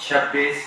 26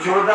14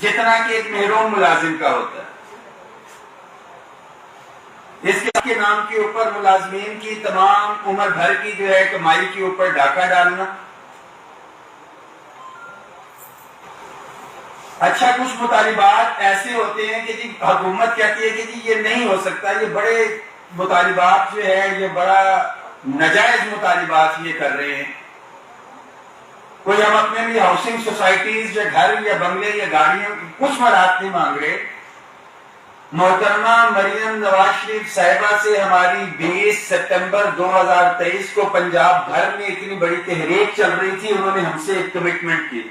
جتنا کہ ایک محروم ملازم کا ہوتا ہے۔ اس کے نام کے اوپر ملازمین کی تمام عمر بھر کی جو ہے کمائی کے اوپر ڈاکہ ڈالنا۔ اچھا، کچھ مطالبات ایسے ہوتے ہیں کہ جی حکومت کہتی ہے کہ جی یہ نہیں ہو سکتا، یہ بڑے مطالبات جو ہے یہ بڑا ناجائز مطالبات یہ کر رہے ہیں۔ کوئی ہم اپنے بھی ہاؤسنگ سوسائٹیز یا گھر یا بنگلے یا گاڑیوں کچھ مراد نہیں مانگ رہے۔ محترمہ مریم نواز شریف صاحبہ سے ہماری 20 ستمبر 2023 کو پنجاب بھر میں اتنی بڑی تحریک چل رہی تھی، انہوں نے ہم سے ایک کمٹمنٹ کی۔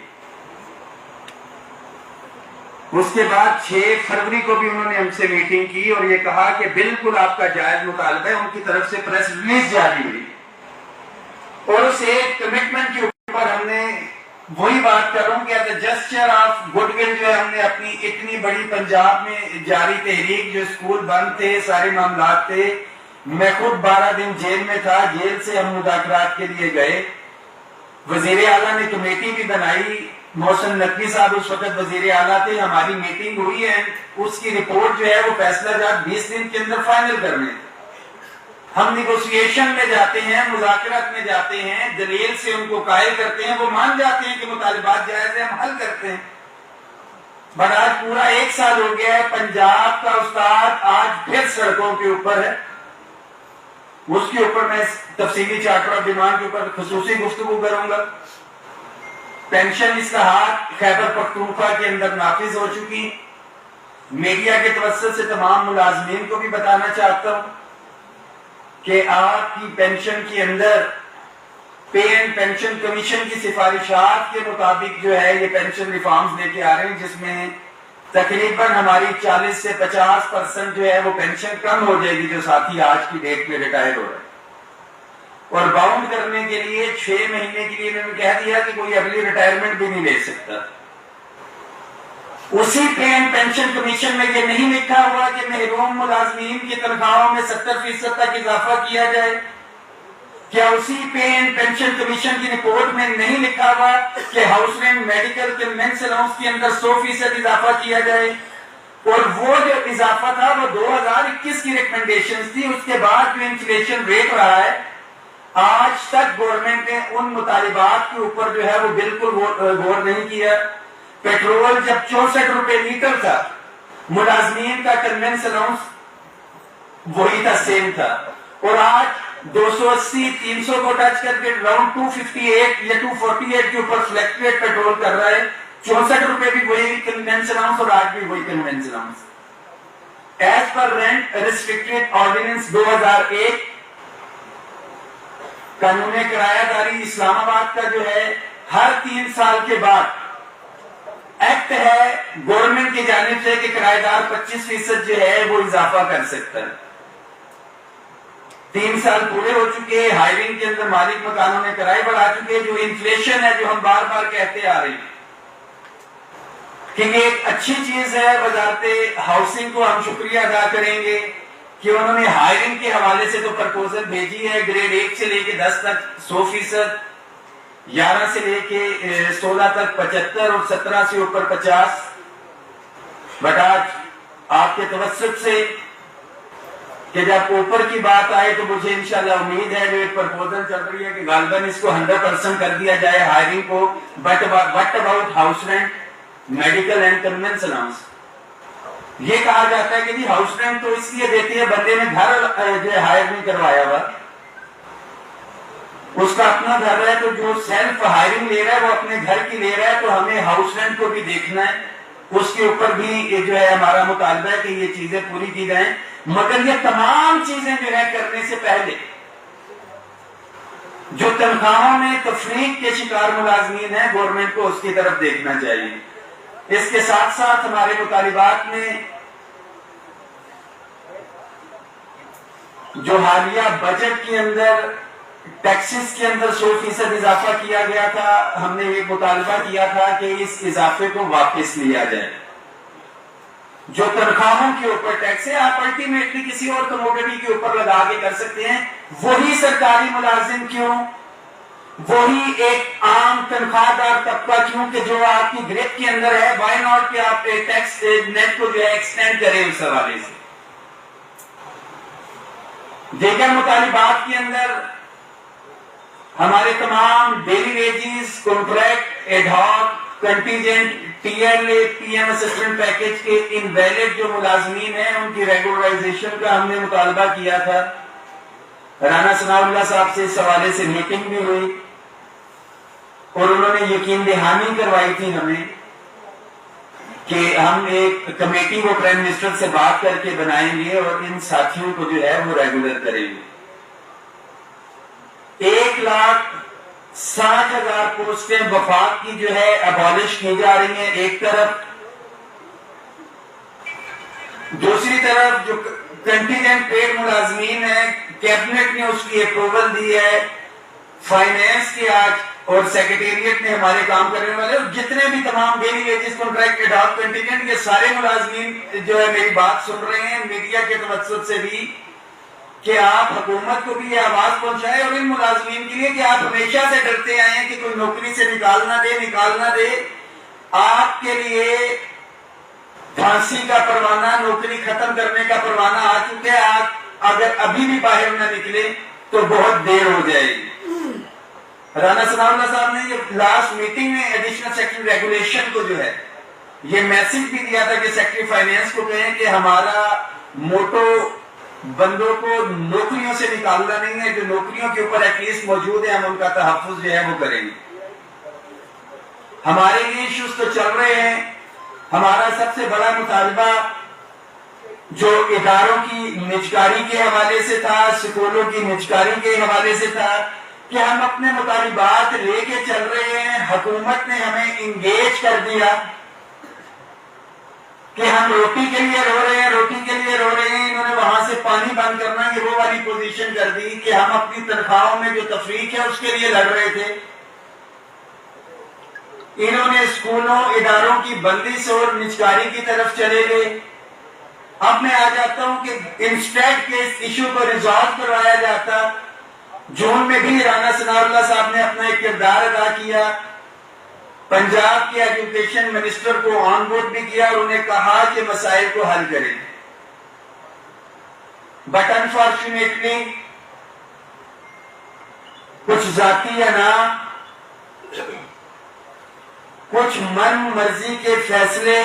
اس کے بعد 6 فروری کو بھی انہوں نے ہم سے میٹنگ کی اور یہ کہا کہ بالکل آپ کا جائز مطالبہ ہے۔ ان کی طرف سے پریس ریلیز جاری ہوئی اور اس ایک کمٹمنٹ کے اوپر ہم نے وہی بات کر رہا ہوں کہ as a gesture of good will جو ہے ہم نے اپنی اتنی بڑی پنجاب میں جاری تحریک، جو اسکول بند تھے، سارے معاملات تھے، میں خود 12 دن جیل میں تھا، جیل سے ہم مذاکرات کے لیے گئے، وزیر اعلیٰ نے کمیٹی بھی بنائی، محسن نقوی صاحب اس وقت وزیر اعلیٰ تھے، ہماری میٹنگ ہوئی ہے، اس کی رپورٹ جو ہے وہ فیصلہ جات 20 دن کے اندر فائنل کرنے۔ ہم نیگوسیشن میں جاتے ہیں، مذاکرات میں جاتے ہیں، دلیل سے ان کو قائل کرتے ہیں، وہ مان جاتے ہیں کہ مطالبات جائز ہیں، ہم حل کرتے ہیں۔ بٹ آج پورا 1 سال ہو گیا ہے، پنجاب کا استاد آج پھر سڑکوں کے اوپر ہے۔ اس کے اوپر میں تفصیلی چارٹر آف ڈیمانڈ کے اوپر خصوصی گفتگو کروں گا۔ پینشن اصلاحات خیبر پختونخوا کے اندر نافذ ہو چکی۔ میڈیا کے توسط سے تمام ملازمین کو بھی بتانا چاہتا ہوں کہ آپ کی پینشن کے اندر پے اینڈ پینشن کمیشن کی سفارشات کے مطابق جو ہے یہ پینشن ریفارمز لے کے آ رہے ہیں، جس میں تقریباً ہماری 40 سے 50% جو ہے وہ پینشن کم ہو جائے گی، جو ساتھی آج کی ڈیٹ میں ریٹائر ہو رہے ہیں۔ اور باؤنڈ کرنے کے لیے 6 مہینے کے لیے انہوں نے کہہ دیا کہ کوئی اگلی ریٹائرمنٹ بھی نہیں لے سکتا۔ اسی پے اینڈ پینشن کمیشن میں یہ نہیں لکھا ہوا کہ محروم ملازمین کی تنخواہوں میں 70% تک اضافہ کیا جائے؟ کیا اسی پے اینڈ پینشن کمیشن کی رپورٹ میں نہیں لکھا ہوا کہ ہاؤس رینٹ میڈیکل کے مینس الاؤنس کے اندر 100% اضافہ کیا جائے؟ اور وہ جو اضافہ تھا وہ 2021 کی ریکمنڈیشن تھی، اس کے بعد جو انفلیشن ریٹ رہا ہے، آج تک گورنمنٹ نے ان مطالبات کے اوپر جو ہے وہ بالکل غور نہیں کیا۔ پیٹرول جب 64 روپے لیٹر تھا، ملازمین کا کنوینس الاؤنس وہی تھا، سیم تھا، اور آج 280 300 کو ٹچ کر کے راؤنڈ 258 یا 248 کے اوپر فلیکچویٹ پیٹرول کر رہا ہے۔ 64 روپے بھی وہی کنوینس الاؤنس اور آج بھی وہی conveyance allowance. As per rent restricted ordinance 2001 قانون کرایہ داری اسلام آباد کا جو ہے ہر 3 سال کے بعد ایکٹ ہے گورنمنٹ کی جانب سے کہ کرایہ دار 25% جو ہے وہ اضافہ کر سکتا ہے۔ 3 سال پورے ہو چکے، ہائرنگ کے اندر مالک مکانوں میں کرائے بڑھا چکے، جو انفلیشن ہے جو ہم بار بار کہتے آ رہے ہیں کہ یہ ایک اچھی چیز ہے۔ وزارت ہاؤسنگ کو ہم شکریہ ادا کریں گے کہ انہوں نے ہائرنگ کے حوالے سے تو پرپوزل بھیجی ہے، گریڈ 1 سے لے کے 10 تک 100%، 11 سے لے کے 16 تک 75 اور 17 سے اوپر 50۔ بٹ آج آپ کے توسط سے کہ جب اوپر کی بات آئے تو مجھے انشاءاللہ امید ہے جو ایک پرپوزل چل رہی ہے کہ غالباً اس کو 100% کر دیا جائے ہائرنگ کو۔ But what about house rent, medical and conveyance allowance? یہ کہا جاتا ہے کہ جی ہاؤس رینٹ تو اس لیے دیتے ہیں بندے نے گھر جو ہے ہائر نہیں کروایا ہوا، اس کا اپنا گھر ہے، تو جو سیلف ہائرنگ لے رہا ہے وہ اپنے گھر کی لے رہا ہے، تو ہمیں ہاؤس رینٹ کو بھی دیکھنا ہے، اس کے اوپر بھی جو ہے ہمارا مطالبہ ہے کہ یہ چیزیں پوری کی جائیں۔ مگر یہ تمام چیزیں جو ہے کرنے سے پہلے جو تنخواہوں میں تفریق کے شکار ملازمین ہیں، گورنمنٹ کو اس کی طرف دیکھنا چاہیے۔ اس کے ساتھ ساتھ ہمارے مطالبات میں جو حالیہ بجٹ کے اندر ٹیکسز کے اندر 100% اضافہ کیا گیا تھا، ہم نے ایک مطالبہ کیا تھا کہ اس اضافے کو واپس لیا جائے۔ جو تنخواہوں کے اوپر ٹیکس ہے آپ الٹیمیٹلی کسی اور کموڈٹی کے اوپر لگا کے کر سکتے ہیں، وہی سرکاری ملازم کیوں وہی ایک عام تنخواہ دار طبقہ کیونکہ جو آپ کی گریپ کے اندر ہے، وائی ناٹ کہ آپ ٹیکس نیٹ کو جو ہے ایکسٹینڈ کریں اس حوالے سے. دیگر مطالبات کے اندر ہمارے تمام daily wages, contract, ad hoc, contingent, T L A, P M assistant package کے انویلڈ جو ملازمین ہیں ان کی ریگولرائزیشن کا ہم نے مطالبہ کیا تھا. رانا ثناء اللہ صاحب سے اس حوالے سے میٹنگ بھی ہوئی اور انہوں نے یقین دہانی کروائی تھی ہمیں کہ ہم ایک کمیٹی کو پرائم منسٹر سے بات کر کے بنائیں گے اور ان ساتھیوں کو جو ہے وہ ریگولر کریں گے. 1,60,000 پوسٹیں وفاق کی جو ہے ابالش کی جا رہی ہیں ایک طرف، دوسری طرف جو کنٹینجنٹ پیڈ ملازمین ہیں کیبنٹ نے اس کی اپروول دی ہے، فائنینس کے آج اور سیکریٹریٹ نے ہمارے کام کرنے والے جتنے بھی تمام daily wages, contract, ad ہاک، contingent, یہ سارے ملازمین جو ہے میری بات سن رہے ہیں میڈیا کے توسط سے بھی کہ آپ حکومت کو بھی یہ آواز پہنچائیں اور ان ملازمین کے لیے کہ آپ ہمیشہ سے ڈرتے آئے ہیں کہ کوئی نوکری سے نکال نہ دے. آپ کے لیے پھانسی کا پروانہ، نوکری ختم کرنے کا پروانہ آ چکا ہے. آپ اگر ابھی بھی باہر نہ نکلے تو بہت دیر ہو جائے گی. رانا ثناء اللہ صاحب نے یہ لاسٹ میٹنگ میں ایڈیشنل سیکرٹری ریگولیشن کو جو ہے یہ میسج بھی دیا تھا کہ سیکرٹری فائنینس کو کہیں کہ ہمارا موٹو بندوں کو نوکریوں سے نکالنا نہیں ہے، جو نوکریوں کے اوپر ایٹ لیسٹ موجود ہیں ہم ان کا تحفظ جو ہے وہ کریں گے. ہمارے لیے ایشوز تو چل رہے ہیں. ہمارا سب سے بڑا مطالبہ جو اداروں کی نجکاری کے حوالے سے تھا، سکولوں کی نجکاری کے حوالے سے تھا کہ ہم اپنے مطالبات لے کے چل رہے ہیں. حکومت نے ہمیں انگیج کر دیا کہ ہم روٹی کے لیے رو رہے ہیں. انہوں نے وہاں سے پانی بند کرنا یہ وہ والی پوزیشن کر دی کہ ہم اپنی تنخواہوں میں جو تفریق ہے اس کے لیے لڑ رہے تھے. انہوں نے اسکولوں، اداروں کی بندش اور نجکاری کی طرف چلے گئے. اب میں آ جاتا ہوں کہ انسٹیٹ کے اس ایشو کو ریزالو کروایا جاتا. جون میں بھی رانا ثناء اللہ صاحب نے اپنا ایک کردار ادا کیا، پنجاب کے ایجوکیشن منسٹر کو آن بورڈ بھی کیا اور انہیں کہا کہ مسائل کو حل کریں. بٹ انفارچونیٹلی کچھ ذاتی انا، کچھ من مرضی کے فیصلے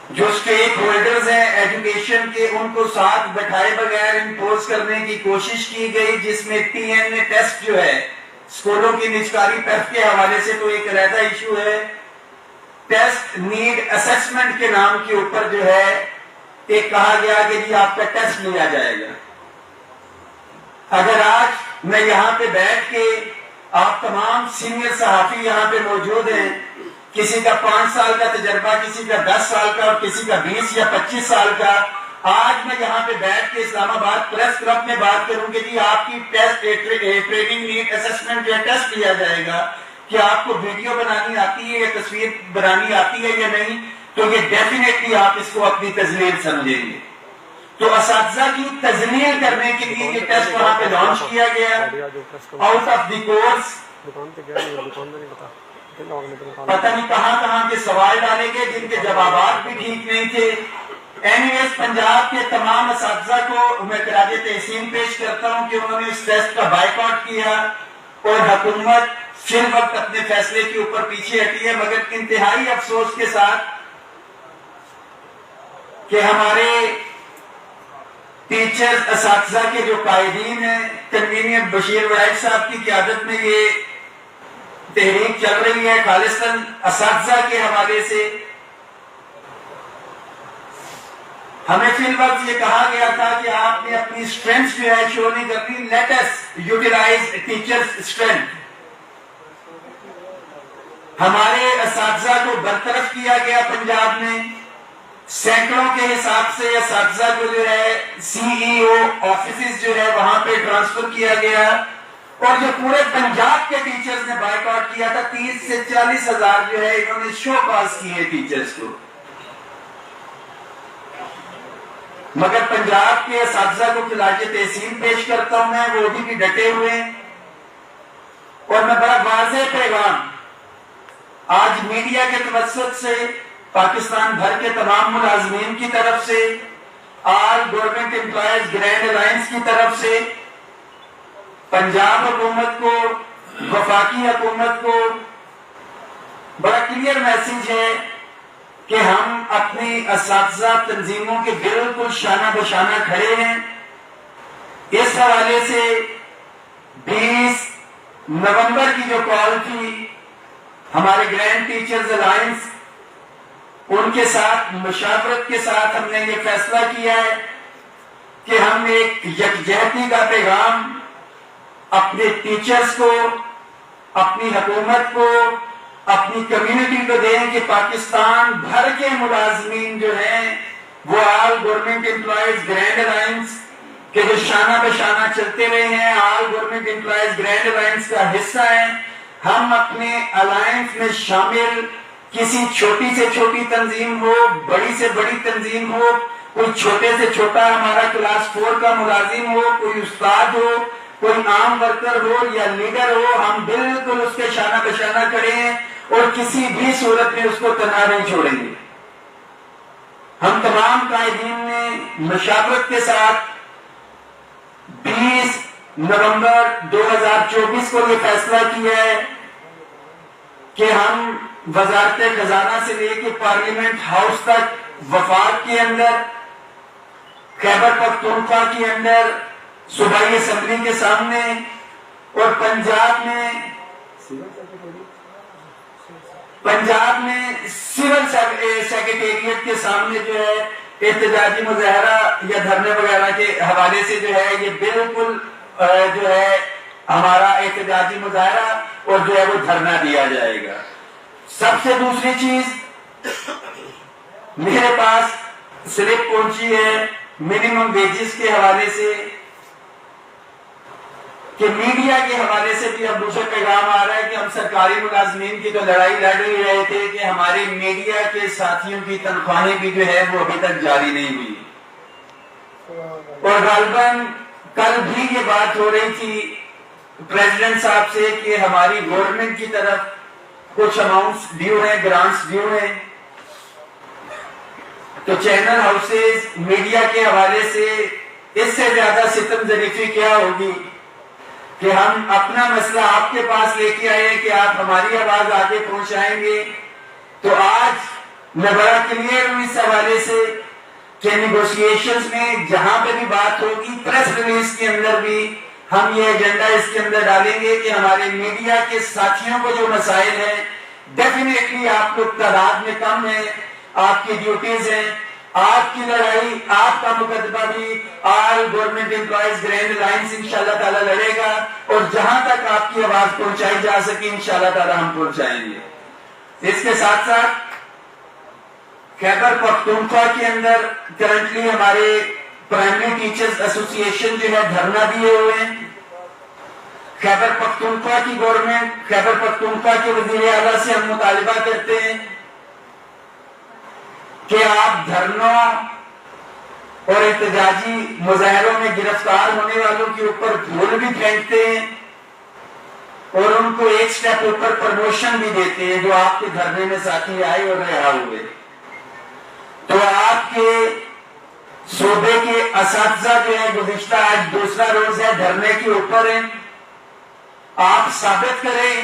جو اسٹیک ہولڈرز ہیں ایجوکیشن کے ان کو ساتھ بٹھائے بغیر امپوز کرنے کی کوشش کی گئی، جس میں ٹی این اے ٹیسٹ جو ہے اسکولوں کی نجکاری پیف کے حوالے سے تو ایک علیحدہ ایشو ہے. ٹیسٹ نیڈ اسسمنٹ کے نام کے اوپر جو ہے ایک کہا گیا کہ جی آپ کا ٹیسٹ لیا جائے گا. اگر آج میں یہاں پہ بیٹھ کے آپ تمام سینئر صحافی یہاں پہ موجود ہیں، کسی کا 5 سال کا تجربہ، کسی کا 10 سال کا اور کسی کا 20 یا 25 سال کا، آج میں یہاں پہ بیٹھ کے اسلام آباد پریس کلب میں بات کروں کہ جی آپ کی ٹیسٹ ٹریننگ نیڈ اسسمنٹ جو ہے ٹیسٹ لیا جائے گا کہ آپ کو ویڈیو بنانی آتی ہے یا تصویر بنانی آتی ہے یا نہیں، تو یہ ڈیفینیٹلی آپ اس کو اپنی تذلیل سمجھیں گے. تو اساتذہ کی تذلیل کرنے کے لیے یہ ٹیسٹ وہاں پہ لانچ کیا گیا. آؤٹ آف دی کورس پتہ نہیں کہاں کے سوال ڈالے گئے جن کے جوابات بھی ٹھیک نہیں تھے. اینیویز پنجاب کے تمام اساتذہ کو میں خراج تحسین پیش کرتا ہوں کہ انہوں نے اس ٹیسٹ کا بائیکاٹ کیا اور حکومت فی الوقت اپنے فیصلے کے اوپر پیچھے ہٹی ہے. مگر انتہائی افسوس کے ساتھ کہ ہمارے ٹیچرز، اساتذہ کے جو قائدین ہیں، کنوینئر بشیر وحید صاحب کی قیادت میں یہ تحریک چل رہی ہے خالصاً اساتذہ کے حوالے سے. ہمیں فی الوقت یہ کہا گیا تھا کہ آپ نے اپنی اسٹرینتھ جو ہے شو نہیں کرنی. Let us utilise teachers strength. ہمارے اساتذہ کو برطرف کیا گیا پنجاب میں. سینکڑوں کے حساب سے اساتذہ کو جو ہے سی ای او آفیسز جو ہے وہاں پہ ٹرانسفر کیا گیا اور جو پورے پنجاب کے ٹیچرز نے بائیکاٹ کیا تھا 30 سے 40 ہزار جو ہے انہوں نے شو پاس کیے ٹیچرز کو. مگر پنجاب کے اساتذہ کو خراج تحسین پیش کرتا ہوں میں، وہ بھی ڈٹے ہوئے ہیں. اور میں بڑا واضح پیغام آج میڈیا کے توسط سے پاکستان بھر کے تمام ملازمین کی طرف سے، آل گورنمنٹ امپلائیز گرینڈ الائنس کی طرف سے، پنجاب حکومت کو، وفاقی حکومت کو بڑا کلیئر میسج ہے کہ ہم اپنی اساتذہ تنظیموں کے بالکل شانہ بشانہ کھڑے ہیں۔ اس حوالے سے 20 نومبر کی جو کال تھی ہمارے گرینڈ ٹیچرز الائنس، ان کے ساتھ مشاورت کے ساتھ ہم نے یہ فیصلہ کیا ہے کہ ہم ایک یکجہتی کا پیغام اپنے ٹیچرز کو، اپنی حکومت کو، اپنی کمیونٹی کو دیں کہ پاکستان بھر کے ملازمین جو ہیں وہ آل گورنمنٹ امپلائیز گرینڈ الائنس کہ جو شانہ بشانہ چلتے رہے ہیں، آل گورنمنٹ امپلائیز گرینڈ الائنس کا حصہ ہیں، ہم اپنے الائنس میں شامل کسی چھوٹی سے چھوٹی تنظیم ہو، بڑی سے بڑی تنظیم ہو، کوئی چھوٹے سے چھوٹا ہمارا کلاس 4 کا ملازم ہو، کوئی استاد ہو، کوئی عام ورکر ہو یا لیڈر ہو، ہم بالکل اس کے شانہ بشانہ کھڑے ہیں اور کسی بھی صورت میں اس کو تنہا نہیں چھوڑیں گے۔ ہم تمام قائدین نے مشاورت کے ساتھ 20 نومبر 2024 کو یہ فیصلہ کیا ہے کہ ہم وزارت خزانہ سے لے کے پارلیمنٹ ہاؤس تک، وفاق کے اندر، خیبر پختونخوا کے اندر، صوبائی اسمبلی کے سامنے اور پنجاب میں سول سیکریٹریٹ کے سامنے جو ہے احتجاجی مظاہرہ یا دھرنے وغیرہ کے حوالے سے جو ہے یہ بالکل جو ہے ہمارا احتجاجی مظاہرہ اور جو ہے وہ دھرنا دیا جائے گا۔ سب سے دوسری چیز، میرے پاس سلپ پہنچی ہے منیمم ویجز کے حوالے سے کہ میڈیا کے حوالے سے بھی اب دوسرا پیغام آ رہا ہے کہ ہم سرکاری ملازمین کی تو لڑائی لڑ ہی رہے تھے کہ ہمارے میڈیا کے ساتھیوں کی تنخواہیں بھی جو ہے وہ ابھی تک جاری نہیں ہوئی، اور غالباً کل بھی یہ بات ہو رہی تھی پریزیڈنٹ صاحب سے کہ ہماری گورنمنٹ کی طرف کچھ اماؤنٹس ڈیو ہیں، گرانٹس ڈیو ہیں۔ تو چینل ہاؤسز میڈیا کے حوالے سے اس سے زیادہ ستم ظریفی کیا ہوگی کہ ہم اپنا مسئلہ آپ کے پاس لے کے آئے کہ آپ ہماری آواز آگے پہنچائیں گے۔ تو آج میں بڑا کلیئر ہوں اس حوالے سے کہ نیگوشیشنز میں جہاں پہ بھی بات ہوگی، پریس ریلیز کے اندر بھی ہم یہ ایجنڈا اس کے اندر ڈالیں گے کہ ہمارے میڈیا کے ساتھیوں کو جو مسائل ہیں، ڈیفینیٹلی آپ لوگ تعداد میں کم ہیں، آپ کی ڈیوٹیز ہیں، آپ کی لڑائی، آپ کا مقدمہ بھی آل گورنمنٹ امپلائیز گرینڈ الائنس انشاءاللہ تعالی لڑے گا، اور جہاں تک آپ کی آواز پہنچائی جا سکے انشاءاللہ تعالی ہم پہنچائیں گے۔ اس کے ساتھ ساتھ خیبر پختونخوا کے اندر کرنٹلی ہمارے پرائمری ٹیچرز ایسوسی ایشن جو ہے دھرنا دیے ہوئے ہیں۔ خیبر پختونخوا کی گورنمنٹ، خیبر پختونخوا کے وزیر اعلیٰ سے ہم مطالبہ کرتے ہیں کہ آپ دھرنوں اور احتجاجی مظاہروں میں گرفتار ہونے والوں کے اوپر دھول بھی پھینکتے ہیں اور ان کو ایک سٹیپ اوپر پروموشن بھی دیتے ہیں جو آپ کے دھرنے میں ساتھی آئے اور رہا ہوئے۔ تو آپ کے صوبے کے اساتذہ جو ہے گزشتہ آج دوسرا روز ہے دھرنے کے اوپر ہیں، آپ ثابت کریں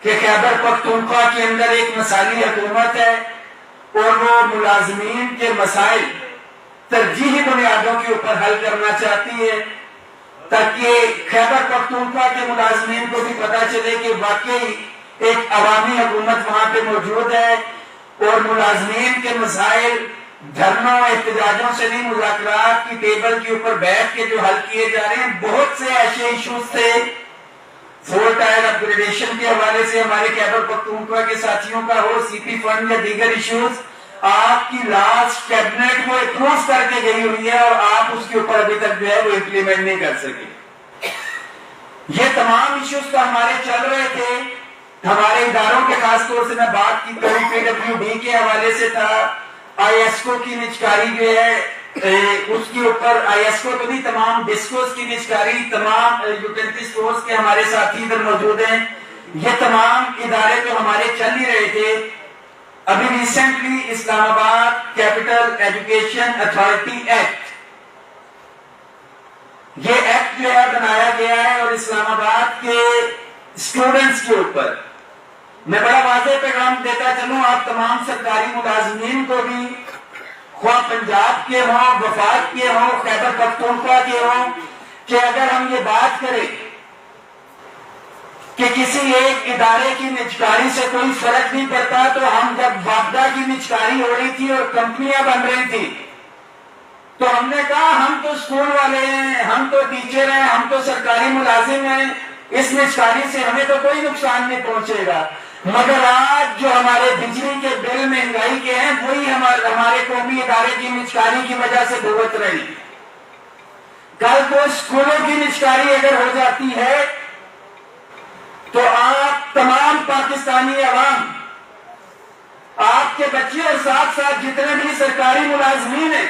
کہ خیبر پختونخوا کے اندر ایک مثالی حکومت ہے اور وہ ملازمین کے مسائل ترجیحی بنیادوں کے اوپر حل کرنا چاہتی ہے، تاکہ خیبر پختونخوا کے ملازمین کو بھی پتا چلے کہ واقعی ایک عوامی حکومت وہاں پہ موجود ہے اور ملازمین کے مسائل دھرنوں احتجاجوں سے نہیں، مذاکرات کی ٹیبل کے اوپر بیٹھ کے جو حل کیے جا رہے ہیں۔ بہت سے ایسے ایشوز تھے 4 ٹائر اپ گریڈیشن کے حوالے سے ہمارے خیبر پختونخوا کے ساتھیوں کا ہو، سی پی فنڈ یا دیگر ایشوز، آپ کی لاسٹ کیبنٹ کو اپروو کر کے گئی ہوئی ہے اور آپ اس کے اوپر ابھی تک جو ہے وہ امپلیمنٹ نہیں کر سکے۔ یہ تمام ایشوز تو ہمارے چل رہے تھے، ہمارے اداروں کے خاص طور سے میں بات کی پی ڈبلیو ڈی کے حوالے سے تھا، آئی ایس کو کی نجکاری جو ہے اس کے اوپر آئیسکو تو نہیں، تمام ڈسکوز کی نجکاری، تمام یوٹیلٹی سٹورز کے ہمارے ساتھی ادھر موجود ہیں، یہ تمام ادارے جو ہمارے چل ہی رہے تھے. ابھی ریسنٹلی اسلام آباد کیپٹل ایجوکیشن اتھارٹی ایکٹ، یہ ایکٹ جو ہے بنایا گیا ہے اور اسلام آباد کے اسٹوڈنٹس کے اوپر میں بڑا واضح پیغام دیتا چلوں آپ تمام سرکاری ملازمین کو بھی، خواہ پنجاب کے ہوں، وفاق کے ہوں، خیبر پختونخوا کے ہوں، کہ اگر ہم یہ بات کریں کہ کسی ایک ادارے کی نجکاری سے کوئی فرق نہیں پڑتا، تو ہم جب وابڈا کی نجکاری ہو رہی تھی اور کمپنیاں بن رہی تھی تو ہم نے کہا ہم تو اسکول والے ہیں، ہم تو ٹیچر ہیں، ہم تو سرکاری ملازم ہیں، اس نجکاری سے ہمیں تو کوئی نقصان نہیں پہنچے گا. مگر آج جو ہمارے بجلی کے بل مہنگائی کے ہیں وہی ہمارے قومی ادارے کی نجکاری کی وجہ سے بھگت رہی. کل کو اسکولوں کی نجکاری اگر ہو جاتی ہے تو آپ تمام پاکستانی عوام، آپ کے بچے اور ساتھ ساتھ جتنے بھی سرکاری ملازمین ہیں،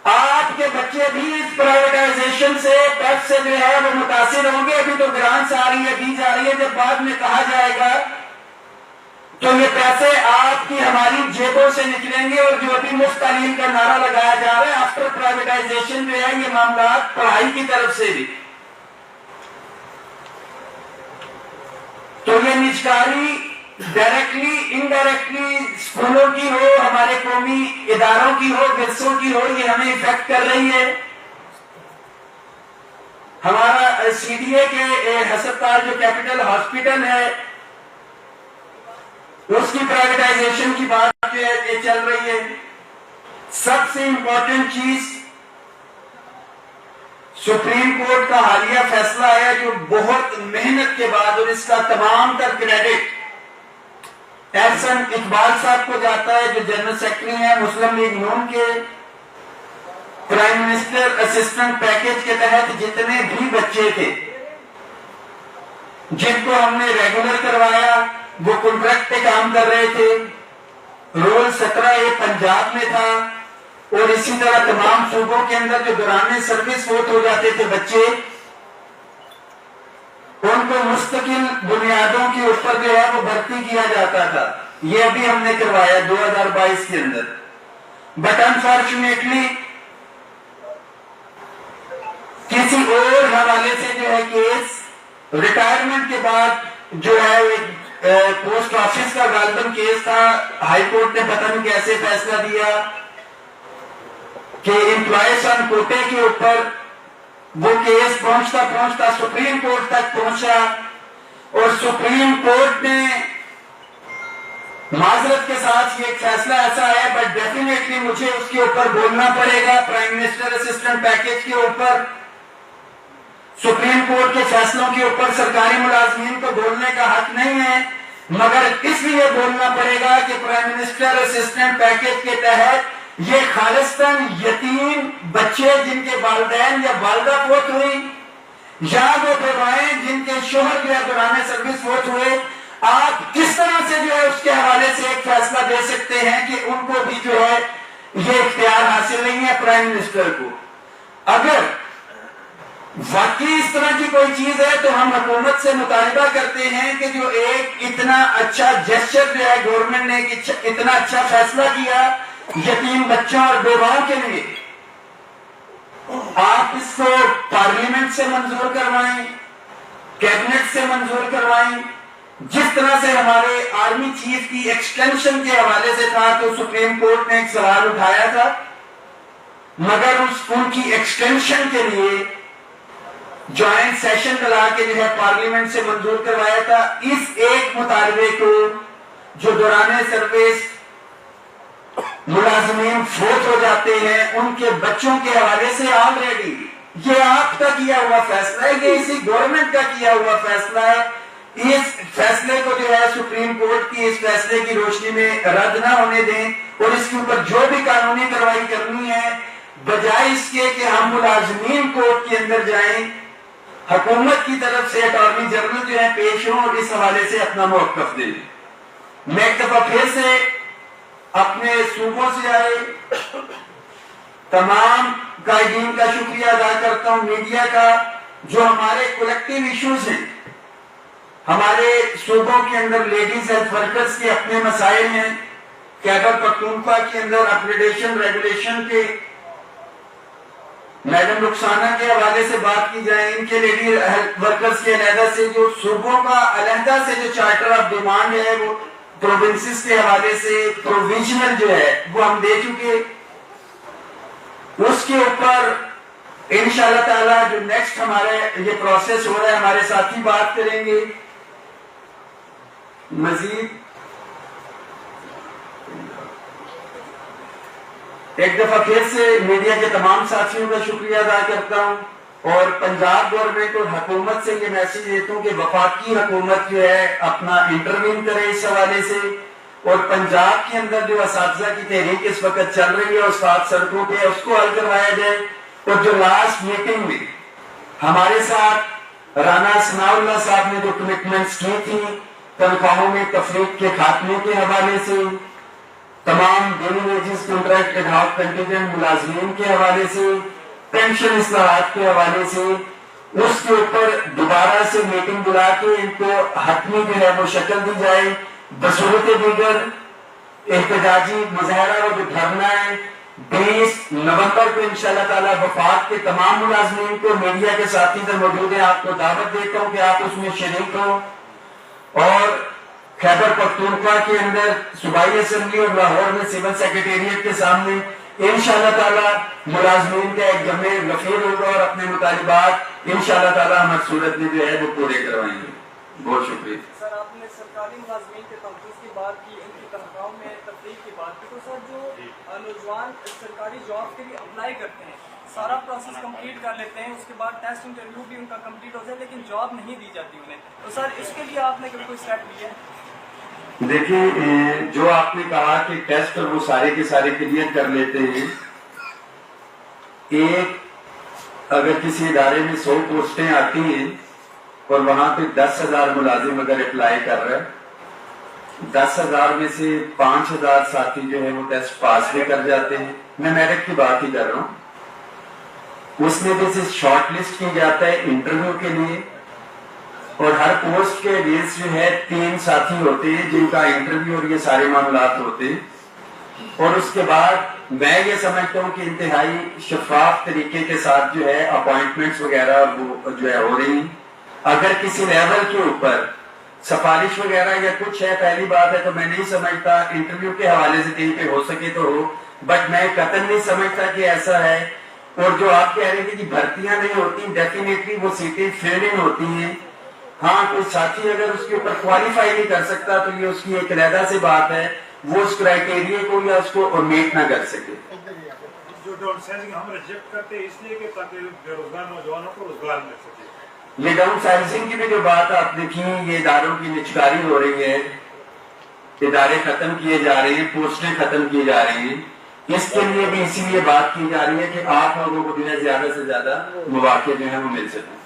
آپ کے بچے بھی اس پرائیویٹائزیشن سے پیپ سے جو ہے وہ متاثر ہوں گے. ابھی تو گرانٹس آ رہی ہے، دی جا رہی ہے، جب بعد میں کہا جائے گا تو یہ پیسے آپ کی ہماری جیبوں سے نکلیں گے. اور جو ابھی مفت تعلیم کا نعرہ لگایا جا رہا ہے آفٹر پرائیویٹائزیشن جو ہے، یہ معاملات پڑھائی کی طرف سے بھی. تو یہ نجکاری ڈائریکٹلی انڈائریکٹلی اسکولوں کی ہو، ہمارے قومی اداروں کی ہو، ورثوں کی ہو، یہ ہمیں افیکٹ کر رہی ہے. ہمارا سی ڈی اے کے ہسپتال جو کیپٹل ہاسپٹل ہے اس کی پرائیویٹائزیشن کی بات جو ہے یہ چل رہی ہے. سب سے امپورٹنٹ چیز سپریم کورٹ کا حالیہ فیصلہ ہے جو بہت محنت کے بعد، اور اس کا تمام تر کریڈٹ احسن اقبال صاحب کو جاتا ہے جو جنرل سیکرٹری ہیں مسلم لیگ نون کے. پرائم منسٹر اسسٹنٹ پیکیج کے تحت جتنے بھی بچے تھے جن کو ہم نے ریگولر کروایا وہ کنٹریکٹ پہ کام کر رہے تھے. رول 17A پنجاب میں تھا اور اسی طرح تمام صوبوں کے اندر جو دوران سروس فوت ہو جاتے تھے بچے، ان کو مستقل بنیادوں کے اوپر جو ہے وہ بھرتی کیا جاتا تھا. یہ ابھی ہم نے کروایا 2022 کے اندر. بٹ انفارچونیٹلی کسی اور حوالے سے جو ہے کیس ریٹائرمنٹ کے بعد جو ہے پوسٹ آفس کا غالباً کیس تھا، ہائی کورٹ نے پتہ نہیں کیسے فیصلہ دیا کہ امپلائیز آن کوٹے کے اوپر وہ کیس پہنچتا پہنچتا سپریم کورٹ تک پہنچا. اور سپریم کورٹ نے معذرت کے ساتھ یہ ایک فیصلہ ایسا ہے بٹ ڈیفینیٹلی مجھے اس کے اوپر بولنا پڑے گا، پرائم منسٹر اسسٹنٹ پیکیج کے اوپر، سپریم کورٹ کے فیصلوں کے اوپر سرکاری ملازمین کو بولنے کا حق نہیں ہے، مگر اس لیے بولنا پڑے گا کہ پرائم منسٹر اسسٹنٹ پیکیج کے تحت یہ خالصتاً یتیم بچے جن کے والدین یا والدہ فوت ہوئی یا وہ بیوائیں جن کے شوہر جو ہے دوران سروس فوت ہوئے، آپ کس طرح سے جو ہے اس کے حوالے سے ایک فیصلہ دے سکتے ہیں کہ ان کو بھی جو ہے یہ اختیار حاصل نہیں ہے پرائم منسٹر کو؟ اگر واقعی اس طرح کی کوئی چیز ہے تو ہم حکومت سے مطالبہ کرتے ہیں کہ جو ایک اتنا اچھا جسچر جو ہے گورنمنٹ نے اتنا اچھا فیصلہ کیا یتیم بچوں اور بیواؤں کے لیے، آپ اس کو پارلیمنٹ سے منظور کروائیں، کیبنٹ سے منظور کروائیں. جس طرح سے ہمارے آرمی چیف کی ایکسٹینشن کے حوالے سے تھا تو سپریم کورٹ نے ایک سوال اٹھایا تھا، مگر ان کی ایکسٹینشن کے لیے جوائنٹ سیشن بلا کے جو ہے پارلیمنٹ سے منظور کروایا تھا. اس ایک مطالبے کو جو دوران سروس ملازمین فوت ہو جاتے ہیں ان کے بچوں کے حوالے سے آلریڈی یہ آپ کا کیا ہوا فیصلہ ہے، یہ اسی گورنمنٹ کا کیا ہوا فیصلہ ہے. اس فیصلے کو جو ہے سپریم کورٹ کی اس فیصلے کی روشنی میں رد نہ ہونے دیں اور اس کے اوپر جو بھی قانونی کارروائی کرنی ہے بجائے اس کے کہ ہم ملازمین کورٹ کے اندر جائیں، حکومت کی طرف سے اٹارنی جنرل جو ہے پیش ہوں اور اس حوالے سے اپنا موقف دیں. میں ایک دفعہ پھر سے اپنے صوبوں سے آئے تمام قائدین کا شکریہ ادا کرتا ہوں، میڈیا کا، جو ہمارے کولیکٹیو ایشوز ہیں، ہمارے صوبوں کے اندر لیڈیز ہیلتھ ورکرز کے اپنے مسائل ہیں، خیبر پختونخوا کے اندر اپگریڈیشن ریگولیشن کے میڈم رخسانہ کے حوالے سے بات کی جائے، ان کے لیڈی ہیلتھ ورکرز کے علیحدہ سے جو صوبوں کا علیحدہ سے جو چارٹر آف ڈیمانڈ ہے وہ پروونسز کے حوالے سے پروویژنل جو ہے وہ ہم دے چکے، اس کے اوپر انشاءاللہ تعالی جو نیکسٹ ہمارے یہ پروسیس ہو رہا ہے ہمارے ساتھی بات کریں گے۔ مزید ایک دفعہ پھر سے میڈیا کے تمام ساتھیوں کا شکریہ ادا کرتا ہوں، اور پنجاب گورنمنٹ اور حکومت سے یہ میسج دیتا ہوں کہ وفاقی حکومت جو ہے اپنا انٹروین کرے اس حوالے سے، اور پنجاب کے اندر جو اساتذہ کی تحریک اس وقت چل رہی ہے استاد سڑکوں پہ، اس کو حل کروایا جائے۔ اور جو لاسٹ میٹنگ میں ہمارے ساتھ رانا ثناء اللہ صاحب نے جو کمٹمنٹس کی تھی تنخواہوں میں تفریق کے خاتمے کے حوالے سے، تمام daily wages contract ad contingent ملازمین کے حوالے سے، پینشن اصلاحات کے حوالے سے، اس کے اوپر دوبارہ سے میٹنگ بلا کے ان کو حتمی جو ہے وہ شکل دی جائے۔ بصورت دیگر احتجاجی مظاہرہ اور جو دھرنا ہے 20 نومبر کو انشاءاللہ تعالی وفاق کے تمام ملازمین کو، میڈیا کے ساتھی جو موجود ہیں آپ کو دعوت دیتا ہوں کہ آپ اس میں شریک ہوں، اور خیبر پختونخوا کے اندر صوبائی اسمبلی اور لاہور میں سول سیکریٹریٹ کے سامنے انشاءاللہ تعالی ملازمین کا ایک جمع غفیر ہوگا، اور اپنے مطالبات انشاءاللہ تعالی ہم صورت میں جو ہے وہ پورے کروائیں گے۔ بہت شکریہ۔ سر آپ نے سرکاری ملازمین کے تحفظ کی بات کی، ان کی تنخواہوں میں تفریق کی بات کی، تو سر جو نوجوان سرکاری جاب کے لیے اپلائی کرتے ہیں سارا پروسیس کمپلیٹ کر لیتے ہیں، اس کے بعد ٹیسٹ انٹرویو بھی ان کا کمپلیٹ ہوتا ہے لیکن جاب نہیں دی جاتی انہیں، تو سر اس کے لیے آپ نے کوئی اسٹیپ لیا ہے؟ دیکھیں، جو آپ نے کہا کہ ٹیسٹ وہ سارے کے سارے کلیئر کر لیتے ہیں، ایک اگر کسی ادارے میں 100 پوسٹیں آتی ہیں اور وہاں پہ 10,000 ملازم اگر اپلائی کر رہے ہیں، 10,000 میں سے 5,000 ساتھی جو ہے وہ ٹیسٹ پاس بھی کر جاتے ہیں، میں میرٹ کی بات ہی کر رہا ہوں، اس میں بھی شارٹ لسٹ کی جاتا ہے انٹرویو کے لیے، اور ہر پوسٹ کے ریس جو ہے 3 ساتھی ہوتے ہیں جن کا انٹرویو اور یہ سارے معاملات ہوتے ہیں، اور اس کے بعد میں یہ سمجھتا ہوں کہ انتہائی شفاف طریقے کے ساتھ جو ہے اپوائنٹمنٹس وغیرہ وہ جو ہے ہو رہی ہیں۔ اگر کسی لیول کے اوپر سفارش وغیرہ یا کچھ ہے، پہلی بات ہے تو میں نہیں سمجھتا انٹرویو کے حوالے سے کہیں پہ ہو سکے تو ہو، بٹ میں قطعاً نہیں سمجھتا کہ ایسا ہے۔ اور جو آپ کہہ رہے ہیں کہ بھرتیاں نہیں ہوتی، ڈیفینیٹلی وہ سیٹیں فیل ان ہوتی ہیں۔ ہاں، کوئی ساتھی اگر اس کے اوپر کوالیفائی نہیں کر سکتا تو یہ اس کی ایک علیحدہ سے بات ہے، وہ اس کرائٹیریا کو یا اس کو میٹ نہ کر سکے۔ جو ڈاؤن سائزنگ ہم ریجیکٹ کرتے ہیں اس لیے کہ تاکہ بے روزگار نوجوانوں کو روزگار مل سکے۔ یہ ڈاؤن سائزنگ کی بھی جو بات آپ نے کی، یہ اداروں کی نچکاری ہو رہی ہے، ادارے ختم کیے جا رہے ہیں، پوسٹیں ختم کی جا رہی ہیں، اس کے لیے بھی اسی لیے بات کی جا رہی ہے کہ آپ لوگوں کو جو ہے زیادہ سے زیادہ مواقع جو ہے وہ مل سکیں۔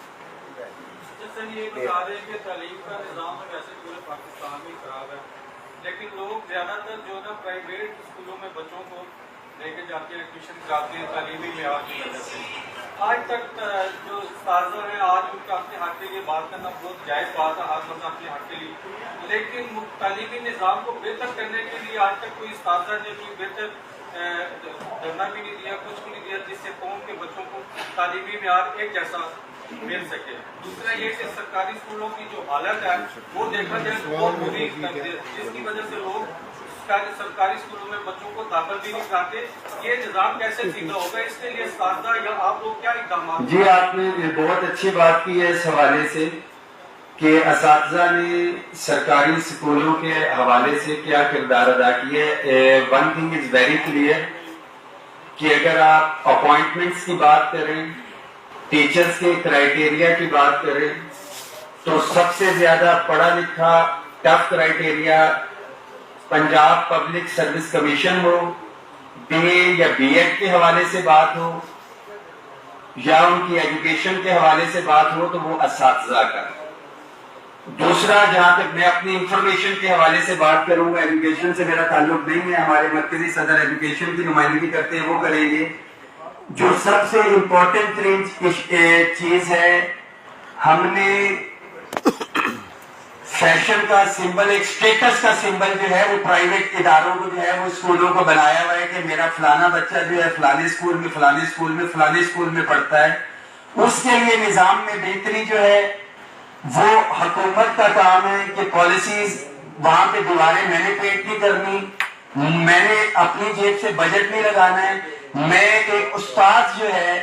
یہ بتا رہے ہیں کہ تعلیم کا نظام ویسے پورے پاکستان میں خراب ہے، لیکن لوگ زیادہ تر جو نا پرائیویٹ اسکولوں میں بچوں کو لے کے جاتے ہیں، ٹیوشن کراتے ہیں تعلیمی معیار کی وجہ سے۔ آج تک جو اساتذہ ہیں آج ان کا اپنے حق کے لیے بات کرنا بہت جائز بات ہے، ہر بندہ اپنے حق کے لیے، لیکن تعلیمی نظام کو بہتر کرنے کے لیے آج تک کوئی اساتذہ نے کوئی بہتر دھرنا بھی نہیں دیا، کچھ بھی نہیں دیا جس سے قوم کے بچوں کو تعلیمی معیار ایک جیسا مل سکے۔ دوسرا یہ کہ سرکاری اسکولوں کی جو حالت ہے وہ دیکھا جائے تو بہت بری، جس کی وجہ سے لوگ سرکاری اسکولوں میں بچوں کو داخل بھی نہیں کراتے۔ یہ نظام کیسے سیدھا ہوگا؟ اس کے لیے اساتذہ یا آپ لوگ کیا اقدامات؟ جی، آپ نے بہت اچھی بات کی ہے اس حوالے سے کہ اساتذہ نے سرکاری اسکولوں کے حوالے سے کیا کردار ادا کیا ہے۔ One thing is very clear کہ اگر آپ اپوائنٹمنٹس کی بات کریں، ٹیچرز کے کرائٹیریا کی بات کریں، تو سب سے زیادہ پڑھا لکھا tough criteria Punjab public service commission ہو، بی اے یا بی ایڈ کے حوالے سے بات ہو یا ان کی ایجوکیشن کے حوالے سے بات ہو تو وہ اساتذہ کا۔ دوسرا، جہاں تک میں اپنی انفارمیشن کے حوالے سے بات کروں گا، ایجوکیشن سے میرا تعلق نہیں ہے، ہمارے مرکزی صدر ایجوکیشن کی نمائندگی کرتے ہیں، وہ کریں گے، جو سب سے امپورٹنٹ چیز ہے، ہم نے فیشن کا سمبل، ایک اسٹیٹس کا سمبل جو ہے وہ پرائیویٹ اداروں کو جو ہے وہ اسکولوں کو بنایا ہوا ہے کہ میرا فلانا بچہ جو ہے فلانے اسکول میں فلانے اسکول میں فلانے اسکول میں پڑھتا ہے. اس کے لیے نظام میں بہتری جو ہے وہ حکومت کا کام ہے کہ پالیسیز وہاں پہ دیواریں میں نے پیٹ نہیں کرنی، میں نے اپنی جیب سے بجٹ نہیں لگانا ہے. میں ایک استاد جو ہے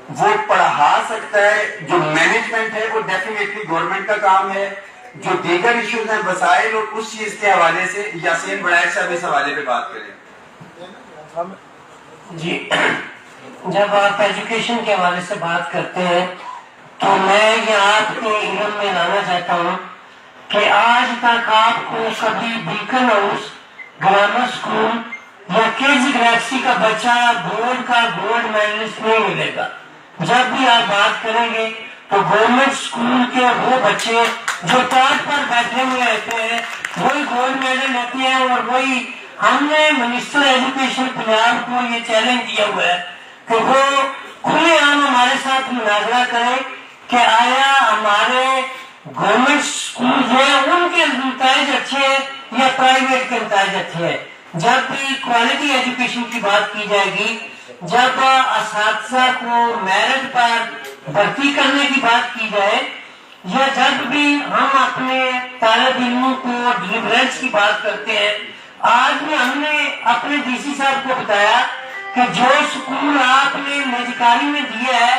وہ پڑھا سکتا ہے، جو مینجمنٹ ہے وہ ڈیفینیٹلی گورنمنٹ کا کام ہے. جو دیگر ایشوز ہیں وسائل اور اس چیز کے حوالے سے یاسین بڑائچ صاحب اس حوالے پہ بات کریں. جی، جب آپ ایجوکیشن کے حوالے سے بات کرتے ہیں تو میں یہ آپ کے علم میں لانا چاہتا ہوں کہ آج تک آپ کو کبھی بیکن ہاؤس گرامر اسکول یا کے جی گلیکسی کا بچہ بورڈ کا گولڈ میڈلسٹ نہیں ملے گا. جب بھی آپ بات کریں گے تو گورنمنٹ اسکول کے وہ بچے جو ٹاٹ پر بیٹھے ہوئے رہتے ہیں وہی گولڈ میڈل لیتے ہیں. اور وہی ہم نے منسٹر ایجوکیشن پنجاب کو یہ چیلنج دیا ہوا ہے کہ وہ کھلے عام ہمارے ساتھ مناظرہ کریں کہ آیا ہمارے گورنمنٹ اسکول جو ہے ان کے نتائج اچھے ہیں یا پرائیویٹ کے نتائج اچھے ہیں. جب بھی کوالٹی ایجوکیشن کی بات کی جائے گی، جب اساتذہ کو میرٹ پر بھرتی کرنے کی بات کی جائے، یا جب بھی ہم اپنے طالب علموں کو ڈیلیورنس کی بات کرتے ہیں، آج میں ہم نے اپنے ڈی سی صاحب کو بتایا کہ جو اسکول آپ نے میجکاری میں دیا ہے